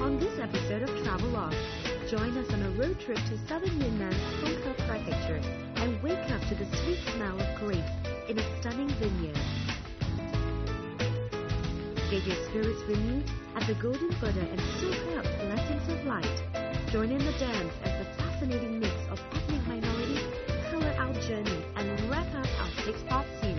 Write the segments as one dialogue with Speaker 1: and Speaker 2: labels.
Speaker 1: On this episode of Travelogue, join us on a road trip to southern Yunnan's Honghe Prefecture and wake up to the sweet smell of grapes in a stunning vineyard. Get your spirits renewed at the Golden Buddha and soak up blessings of light. Join in the dance as the fascinating mix of ethnic minorities color our journey and wrap up our 6-part series.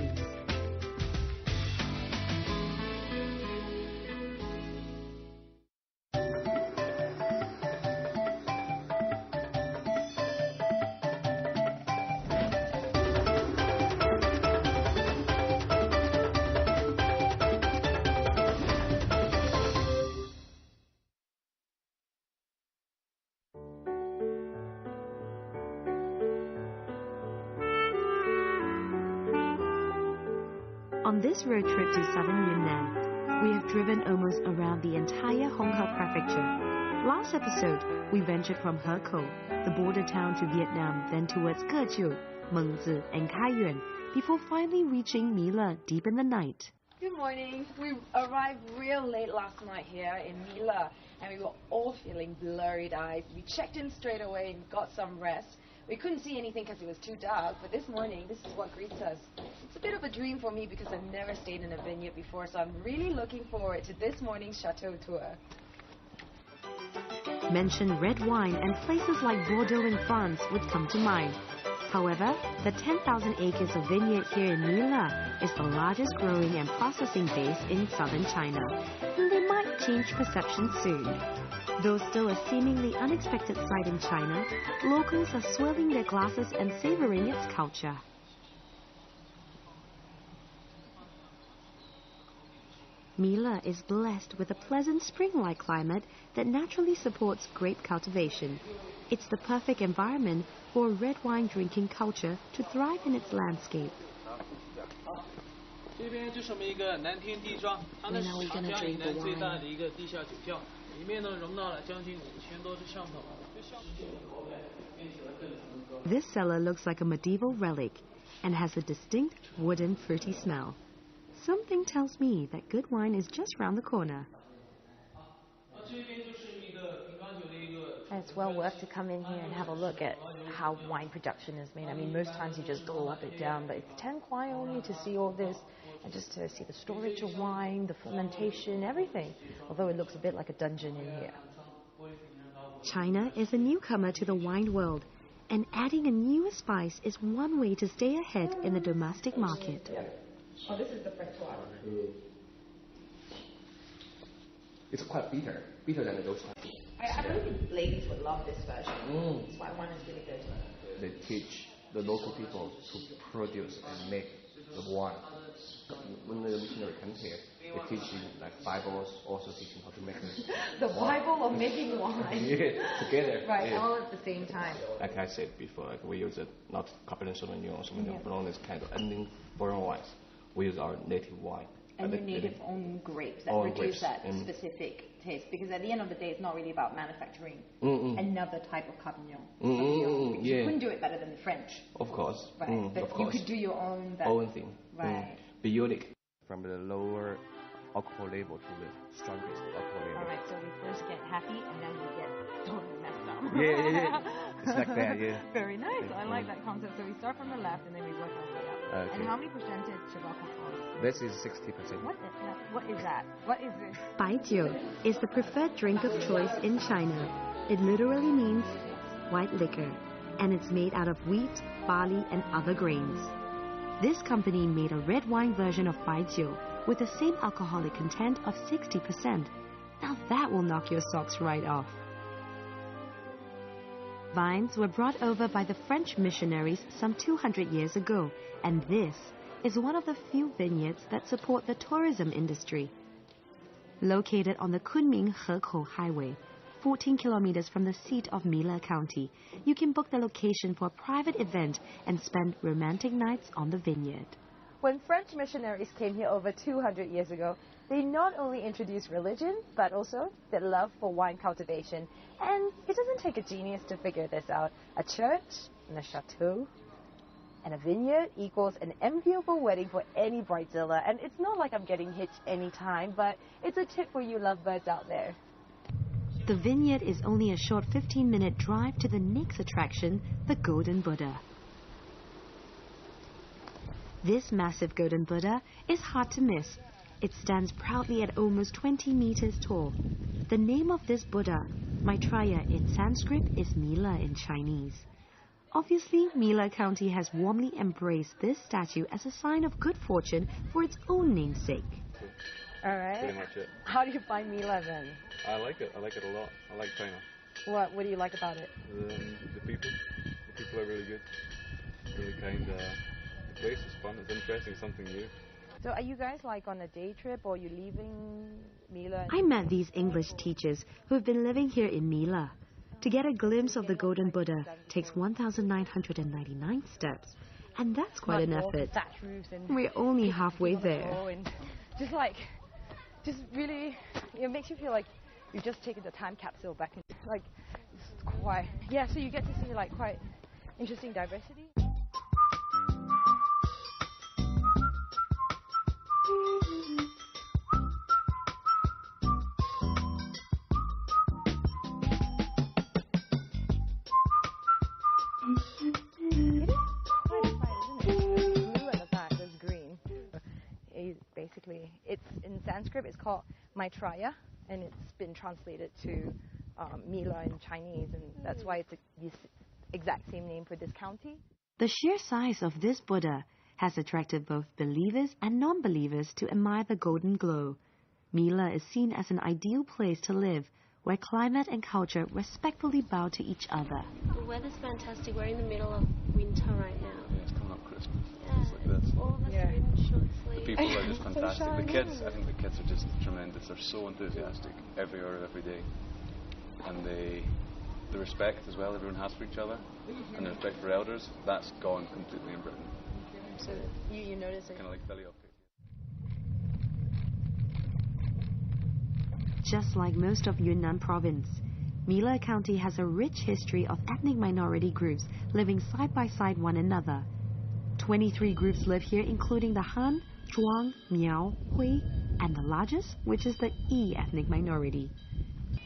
Speaker 1: On this road trip to southern Yunnan, we have driven almost around the entire Honghe Prefecture. Last episode, we ventured from Hekou, the border town to Vietnam, then towards Gejiu, Mengzi, and Kaiyuan, before finally reaching Mile deep in the night.
Speaker 2: Good morning. We arrived real late last night here in Mile, and we were all feeling blurry eyes. We checked in straight away and got some rest. We couldn't see anything because it was too dark, but this morning, this is what greets us. It's a bit of a dream for me because I've never stayed in a vineyard before, so I'm really looking forward to this morning's chateau tour.
Speaker 1: Mention red wine and places like Bordeaux in France would come to mind. However, the 10,000 acres of vineyard here in Mile is the largest growing and processing base in southern China, and they might change perception soon. Though still a seemingly unexpected sight in China, locals are swirling their glasses and savoring its culture. Mile is blessed with a pleasant spring-like climate that naturally supports grape cultivation. It's the perfect environment for a red wine drinking culture to thrive in its landscape. This cellar looks like a medieval relic and has a distinct wooden fruity smell. Something tells me that good wine is just round the corner.
Speaker 3: It's well worth to come in here and have a look at how wine production is made. I mean, most times you just gulp it down, but it's 10 kwai only to see all this and just to see the storage of wine, the fermentation, everything. Although it looks a bit like a dungeon in here.
Speaker 1: China is a newcomer to the wine world, and adding a newer spice is one way to stay ahead in the domestic market.
Speaker 2: Oh, this is the French one.
Speaker 4: It's quite bitter than those ones.
Speaker 2: I believe ladies would love this version. This white wine is really good.
Speaker 4: They teach the local people to produce and make the wine. When the missionary comes here, they teach you like Bibles, also teaching how to make
Speaker 2: the Bible of making wine.
Speaker 4: Yeah, together.
Speaker 2: Right,
Speaker 4: yeah.
Speaker 2: all at the same time.
Speaker 4: Like I said before, like we use it not Cabernet Sauvignon, Blanc, this kind of ending foreign wines. We use our native wine.
Speaker 2: And your native own grapes that produce that specific taste. Because at the end of the day, it's not really about manufacturing another type of Cabernet. You couldn't do it better than the French.
Speaker 4: Of course.
Speaker 2: Right. But you could do your own.
Speaker 4: Own thing.
Speaker 2: Right.
Speaker 4: Be unique. From the lower alcohol level to the strongest alcohol level.
Speaker 3: Alright, so we first get happy and then we get totally messed up.
Speaker 4: Yeah. It's like that, yeah.
Speaker 3: Very nice. I like that concept. So we start from the left and then we work our way up.
Speaker 4: Okay.
Speaker 3: And how many percentage of alcohol?
Speaker 4: This is 60%.
Speaker 3: What is that? What is this?
Speaker 1: Baijiu is the preferred drink of choice in China. It literally means white liquor, and it's made out of wheat, barley, and other grains. This company made a red wine version of baijiu with the same alcoholic content of 60%. Now that will knock your socks right off. Vines were brought over by the French missionaries some 200 years ago, and this is one of the few vineyards that support the tourism industry. Located on the Kunming-Hekou Highway, 14 kilometers from the seat of Mile County, you can book the location for a private event and spend romantic nights on the vineyard.
Speaker 3: When French missionaries came here over 200 years ago, they not only introduced religion, but also their love for wine cultivation. And it doesn't take a genius to figure this out. A church and a chateau and a vineyard equals an enviable wedding for any bridezilla. And it's not like I'm getting hitched anytime, but it's a tip for you lovebirds out there.
Speaker 1: The vineyard is only a short 15-minute drive to the next attraction, the Golden Buddha. This massive Golden Buddha is hard to miss. It stands proudly at almost 20 meters tall. The name of this Buddha, Maitreya in Sanskrit, is Mila in Chinese. Obviously, Mila County has warmly embraced this statue as a sign of good fortune for its own namesake.
Speaker 3: All right.
Speaker 5: Pretty much it.
Speaker 3: How do you find Mila then?
Speaker 5: I like it. I like it a lot. I like China.
Speaker 3: What do you like about it?
Speaker 5: The people. The people are really good. Really kind. The place is fun. It's interesting. Something new.
Speaker 3: So are you guys like on a day trip or are you leaving Mila?
Speaker 1: I met these English teachers who have been living here in Mila. To get a glimpse of the Golden Buddha takes 1,999 steps, and that's quite an effort. We're only halfway there.
Speaker 3: Just really, it makes you feel like you're just taking the time capsule back in. Like, it's quite, yeah, so you get to see like quite interesting diversity. It's in Sanskrit, it's called Maitreya, and it's been translated to Mila in Chinese, and that's why it's the exact same name for this county.
Speaker 1: The sheer size of this Buddha has attracted both believers and non-believers to admire the golden glow. Mila is seen as an ideal place to live, where climate and culture respectfully bow to each other.
Speaker 6: The weather's fantastic. We're in the middle of winter right now.
Speaker 5: Yeah, it's coming up Christmas.
Speaker 6: Yeah.
Speaker 5: It's like this.
Speaker 6: All of us are in short sleeves.
Speaker 5: The people are just fantastic. The kids, I think the kids are just tremendous. They're so enthusiastic every hour of every day. And the respect as well everyone has for each other, and the respect for elders, that's gone completely in Britain.
Speaker 3: So you notice it?
Speaker 5: Kind of like filioque.
Speaker 1: Just like most of Yunnan province, Mila County has a rich history of ethnic minority groups living side by side one another. 23 groups live here, including the Han, Zhuang, Miao, Hui, and the largest, which is the Yi ethnic minority.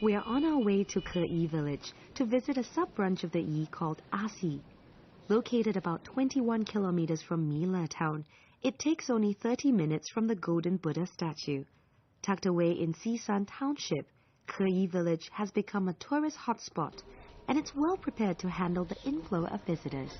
Speaker 1: We are on our way to Keyi village to visit a sub-branch of the Yi called Asi. Located about 21 kilometers from Mila town, it takes only 30 minutes from the Golden Buddha statue. Tucked away in Sisan Township, Keyi village has become a tourist hotspot, and it's well prepared to handle the inflow of visitors.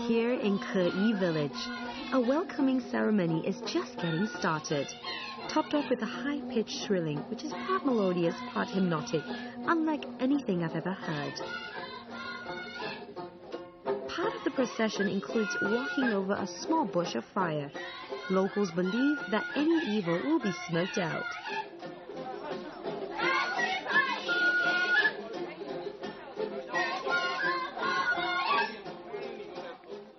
Speaker 1: Here in Keyi village, a welcoming ceremony is just getting started, topped off with a high-pitched shrilling, which is part melodious, part hypnotic, unlike anything I've ever heard. Part of the procession includes walking over a small bush of fire. Locals believe that any evil will be smoked out.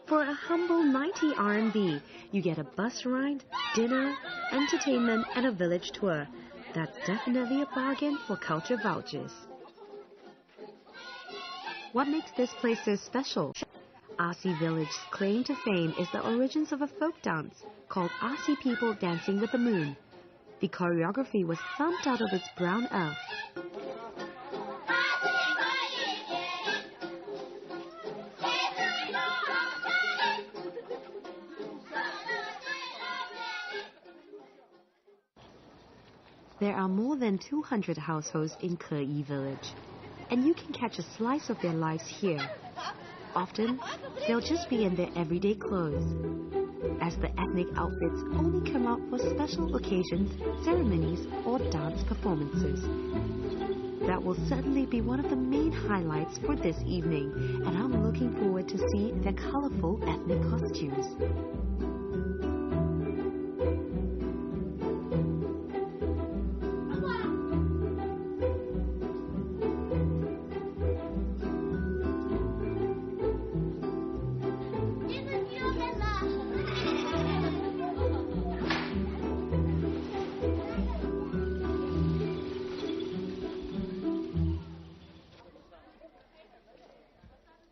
Speaker 1: For a humble 90 RMB, you get a bus ride, dinner, entertainment, and a village tour. That's definitely a bargain for culture vouchers. What makes this place so special? Asi Village's claim to fame is the origins of a folk dance called Asi People Dancing with the Moon. The choreography was thumped out of its brown earth. There are more than 200 households in Keyi village, and you can catch a slice of their lives here. Often, they'll just be in their everyday clothes, as the ethnic outfits only come out for special occasions, ceremonies, or dance performances. That will certainly be one of the main highlights for this evening, and I'm looking forward to see their colorful ethnic costumes.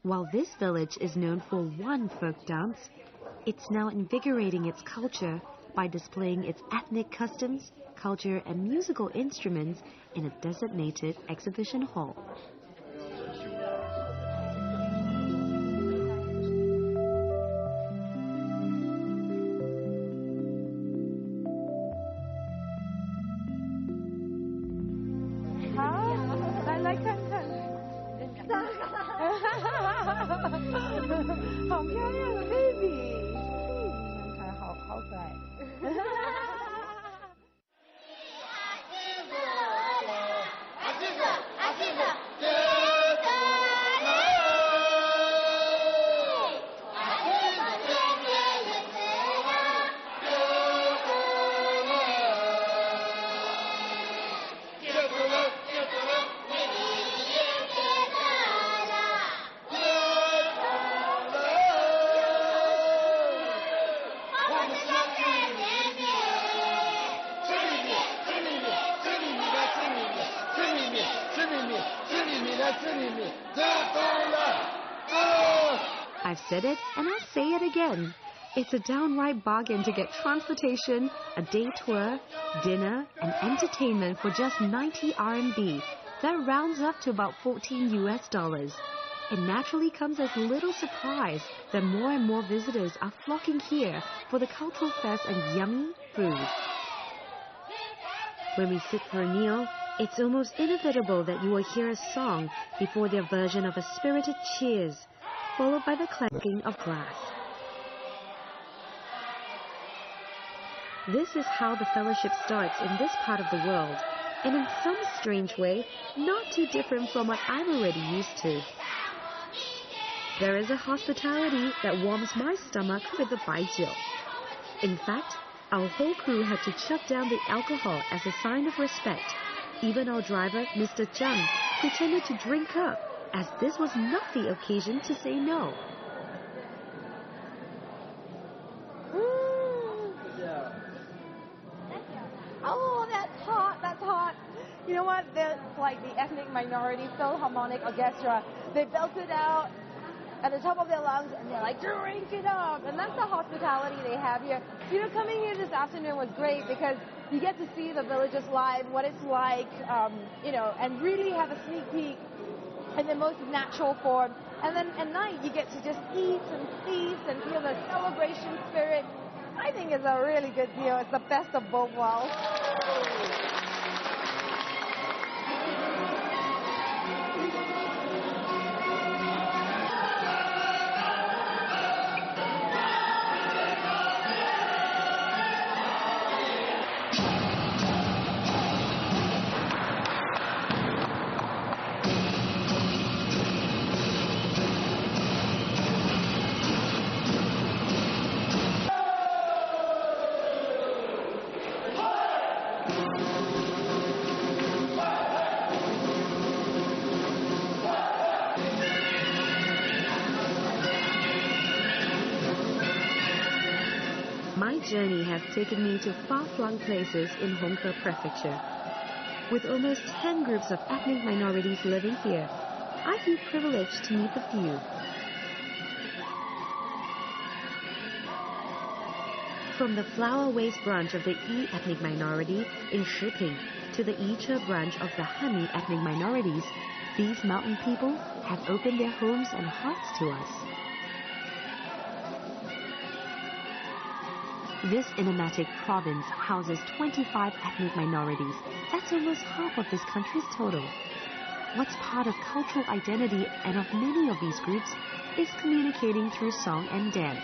Speaker 1: While this village is known for one folk dance, it's now invigorating its culture by displaying its ethnic customs, culture, and musical instruments in a designated exhibition hall. I've said it and I'll say it again. It's a downright bargain to get transportation, a day tour, dinner, and entertainment for just 90 RMB. That rounds up to about $14 US. It naturally comes as little surprise that more and more visitors are flocking here for the cultural fest and yummy food. When we sit for a meal, it's almost inevitable that you will hear a song before their version of a spirited cheers, followed by the clanking of glass. This is how the fellowship starts in this part of the world, and in some strange way, not too different from what I'm already used to. There is a hospitality that warms my stomach with the baijiu. In fact, our whole crew had to shut down the alcohol as a sign of respect. Even our driver, Mr. Zhang, pretended to drink up, as this was not the occasion to say no.
Speaker 3: Oh, that's hot, that's hot. You know what? It's like the ethnic minority Philharmonic Orchestra. They belt it out at the top of their lungs and they're like, drink it up. And that's the hospitality they have here. You know, coming here this afternoon was great because you get to see the villages live, what it's like, you know, and really have a sneak peek in the most natural form. And then at night you get to just eat and feast and feel the celebration spirit. I think it's a really good deal. It's the best of both worlds.
Speaker 1: My journey has taken me to far-flung places in Honghe Prefecture. With almost 10 groups of ethnic minorities living here, I feel privileged to meet the few. From the Flower Waste branch of the Yi ethnic minority in Shiping to the Yiche branch of the Hani ethnic minorities, these mountain people have opened their homes and hearts to us. This enigmatic province houses 25 ethnic minorities. That's almost half of this country's total. What's part of cultural identity and of many of these groups is communicating through song and dance.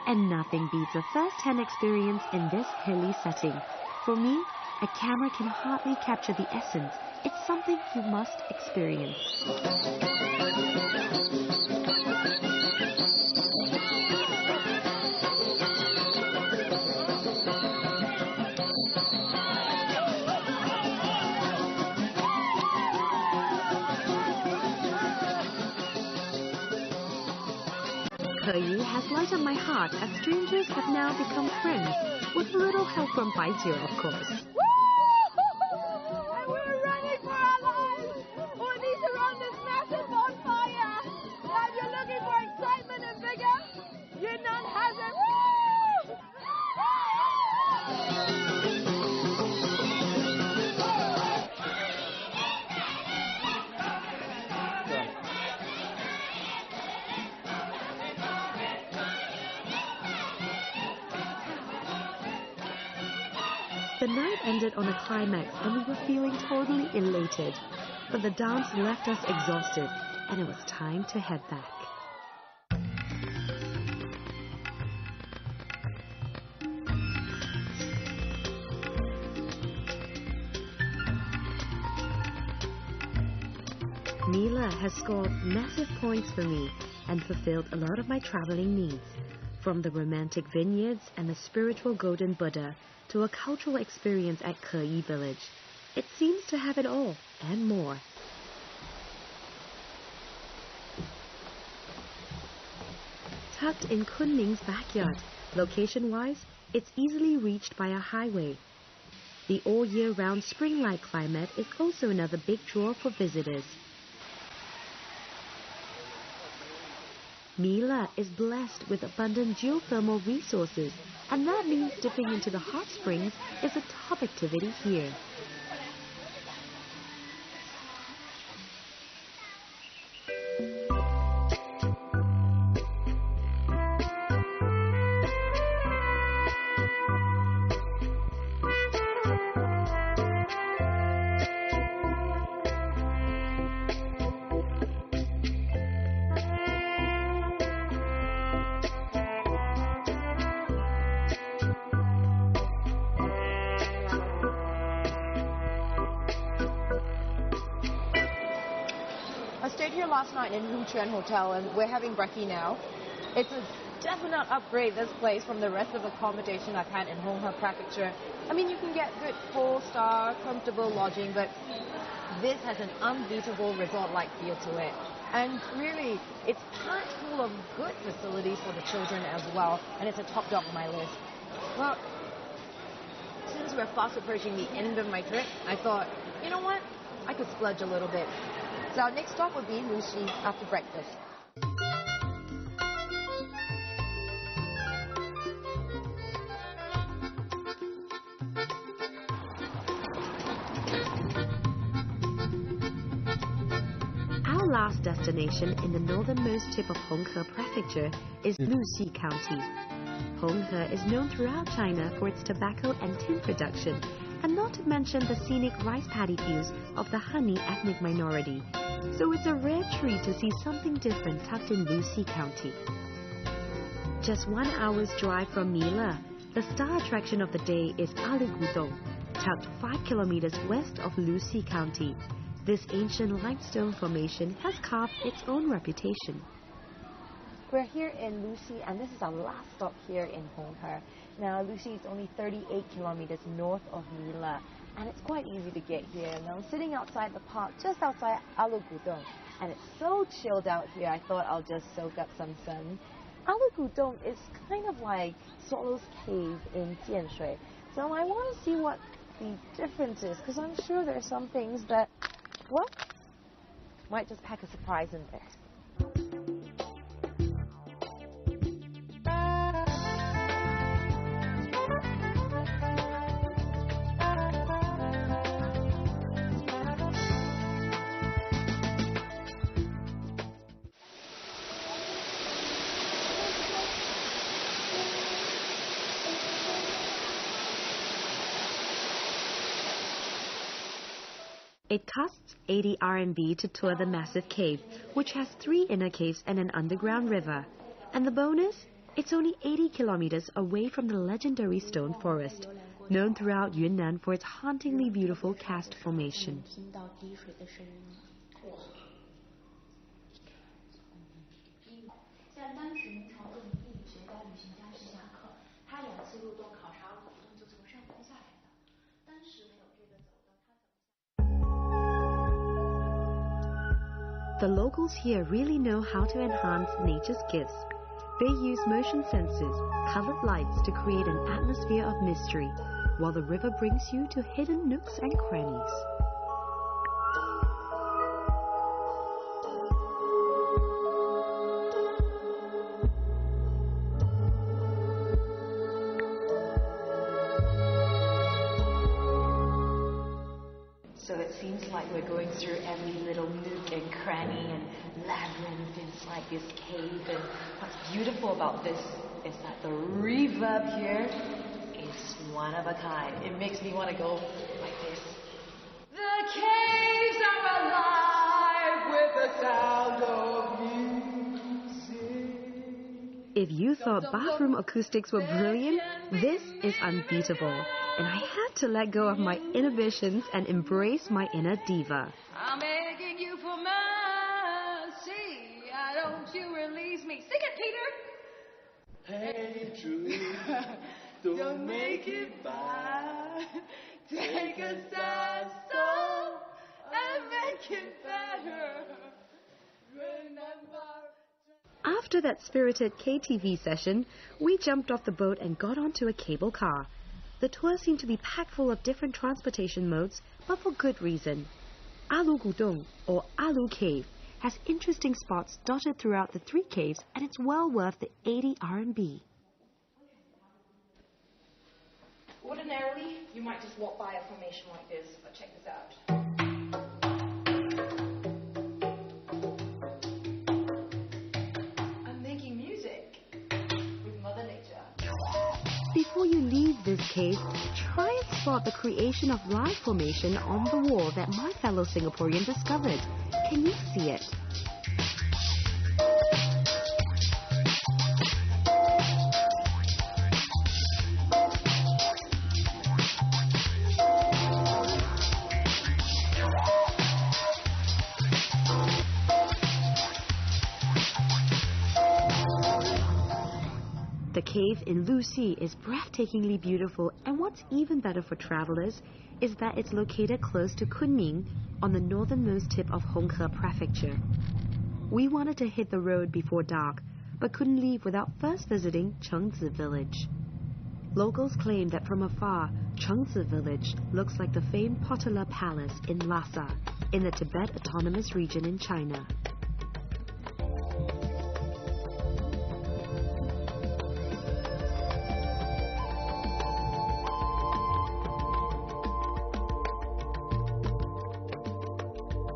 Speaker 1: And nothing beats a first-hand experience in this hilly setting. For me, a camera can hardly capture the essence. It's something you must experience. Peyu has lighted my heart as strangers have now become friends, with a little help from Baijiu, of course.
Speaker 3: And we're running for our lives! We need to run this massive bonfire!
Speaker 1: The night ended on a climax and we were feeling totally elated. But the dance left us exhausted and it was time to head back. Mila has scored massive points for me and fulfilled a lot of my traveling needs. From the romantic vineyards and the spiritual golden Buddha to a cultural experience at Keyi village. It seems to have it all and more. Tucked in Kunming's backyard, location-wise, it's easily reached by a highway. The all-year-round spring-like climate is also another big draw for visitors. Mila is blessed with abundant geothermal resources, and that means dipping into the hot springs is a top activity here.
Speaker 3: I stayed here last night in Huchuan Hotel and we're having brekkie now. It's a definite upgrade, this place, from the rest of the accommodation I've had in Honghe Prefecture. I mean, you can get good 4-star, comfortable lodging, but this has an unbeatable resort-like feel to it. And really, it's packed full of good facilities for the children as well, and it's a top dog on my list. Well, since we're fast approaching the end of my trip, I thought, you know what? I could splurge a little bit. So our next stop would be Lucy after breakfast.
Speaker 1: Our last destination in the northernmost tip of Honghe Prefecture is Luxi County. Honghe is known throughout China for its tobacco and tin production, and not to mention the scenic rice paddy fields of the Hani ethnic minority. So it's a rare treat to see something different tucked in Luxi County. Just 1 hour's drive from Mila, the star attraction of the day is Ali Gudong, tucked 5 kilometers west of Luxi County. This ancient limestone formation has carved its own reputation.
Speaker 3: We're here in Luxi, and this is our last stop here in Honghe. Now, Luxi is only 38 kilometers north of Mila, and it's quite easy to get here. Now, I'm sitting outside the park, just outside Alu Gudong, and it's so chilled out here, I thought I'll just soak up some sun. Alu Gudong is kind of like Swallow's Cave in Jianshui, so I want to see what the difference is, because I'm sure there are some things that, well, might just pack a surprise in there.
Speaker 1: It costs 80 RMB to tour the massive cave, which has 3 inner caves and an underground river. And the bonus? It's only 80 kilometers away from the legendary stone forest, known throughout Yunnan for its hauntingly beautiful karst formation. The locals here really know how to enhance nature's gifts. They use motion sensors, colored lights to create an atmosphere of mystery, while the river brings you to hidden nooks and crannies. So it seems like we're going through every little nook and cranny and labyrinth inside this cave. And what's beautiful about this is that the reverb here is
Speaker 2: It's one of a kind. It makes me want to go like this. The caves are alive with the sound of music.
Speaker 1: If you thought bathroom acoustics were brilliant, this is unbeatable. And I had to let go of my inhibitions and embrace my inner diva.
Speaker 2: I'm begging you for mercy. Don't you release me. Sing it, Peter.
Speaker 7: Hey, Jude, don't make it bad. Take a sad song and make it better. Remember.
Speaker 1: After that spirited KTV session, we jumped off the boat and got onto a cable car. The tour seemed to be packed full of different transportation modes, but for good reason. Alu Gudong, or Alu Cave, has interesting spots dotted throughout the 3 caves, and it's well worth the 80 RMB.
Speaker 2: Ordinarily, you might just walk by a formation like this, but check this out. I'm making music with Mother Nature.
Speaker 1: Before you leave this cave, try and spot the creation of live formation on the wall that my fellow Singaporean discovered. Can you see it? The cave in Lucy is breathtakingly beautiful, and what's even better for travelers is that it's located close to Kunming on the northernmost tip of Honghe Prefecture. We wanted to hit the road before dark, but couldn't leave without first visiting Chengzi Village. Locals claim that from afar, Chengzi Village looks like the famed Potala Palace in Lhasa, in the Tibet Autonomous Region in China.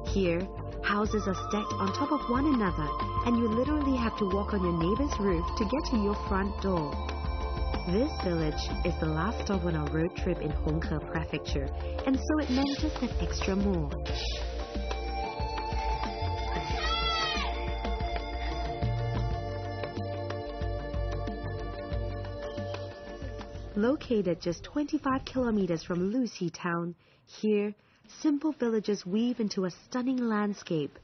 Speaker 1: Here, houses are stacked on top of one another, and you literally have to walk on your neighbor's roof to get to your front door. This village is the last stop on our road trip in Honghe Prefecture, and so it meant just that extra more. Located just 25 kilometers from Lucy town, here, simple villages weave into a stunning landscape.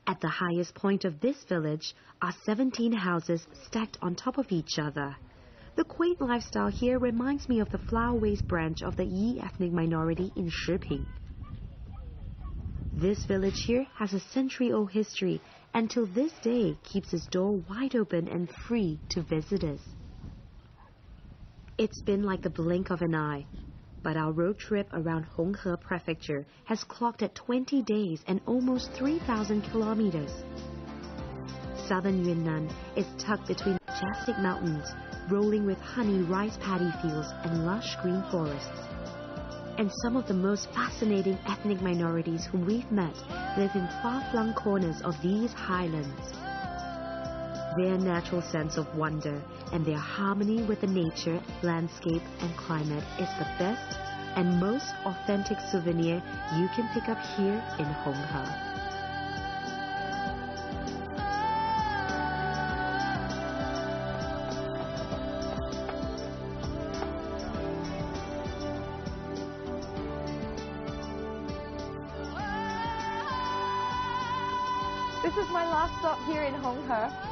Speaker 1: At the highest point of this village are 17 houses stacked on top of each other. The quaint lifestyle here reminds me of the flower-waste branch of the Yi ethnic minority in Shiping. This village here has a century-old history and till this day keeps its door wide open and free to visitors. It's been like the blink of an eye. But our road trip around Honghe Prefecture has clocked at 20 days and almost 3,000 kilometers. Southern Yunnan is tucked between majestic mountains, rolling with honey rice paddy fields and lush green forests. And some of the most fascinating ethnic minorities whom we've met live in far-flung corners of these highlands. Their natural sense of wonder and their harmony with the nature, landscape and climate is the best and most authentic souvenir you can pick up here in Honghe.
Speaker 3: This is my last stop here in Honghe.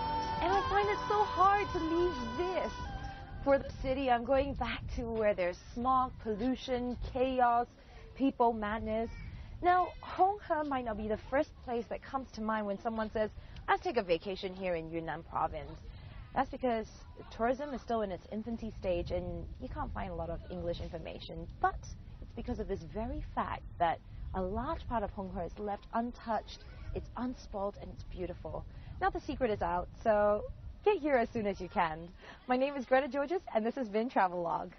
Speaker 3: And I find it so hard to leave this. For the city, I'm going back to where there's smog, pollution, chaos, people, madness. Now, Honghe might not be the first place that comes to mind when someone says, let's take a vacation here in Yunnan province. That's because tourism is still in its infancy stage and you can't find a lot of English information. But it's because of this very fact that a large part of Honghe is left untouched, it's unspoiled, and it's beautiful. Now the secret is out, so get here as soon as you can. My name is Greta Georges, and this has been Travelogue.